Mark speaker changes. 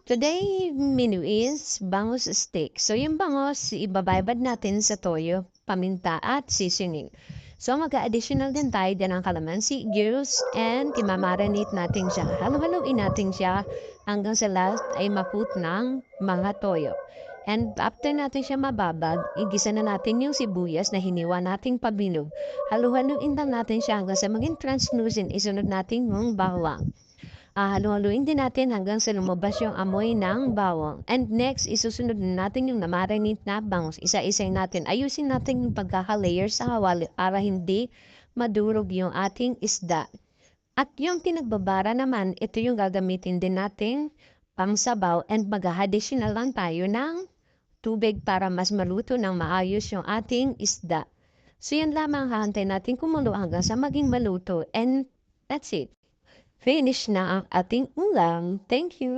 Speaker 1: Today menu is bangus steak. So yung bangus, ibabaybad natin sa toyo, paminta at seasoning. So mag-additional din tayo din ng calamansi, juice, and imamarinate natin siya. Halo-haloin natin siya hanggang sa last ay maput ng mga toyo. And after natin siya mababad, igisa na natin yung sibuyas na hiniwa nating pabilog. Halo-haloin lang natin siya hanggang sa maging translucent. Isunod natin yung bawang. Halu-haluin din natin hanggang sa lumabas yung amoy ng bawang. And next, isusunod na natin yung namarinate na bangus. Isa-isay natin. Ayusin natin yung pagkaka-layer sa kawali para hindi madurog yung ating isda. At yung pinagbabara naman, ito yung gagamitin din natin pangsabaw and mag-additional lang tayo ng tubig para mas maluto ng maayos yung ating isda. So yan lamang, hahantay natin kumulo hanggang sa maging maluto. And that's it. Finish na ang ating ulam. Thank you.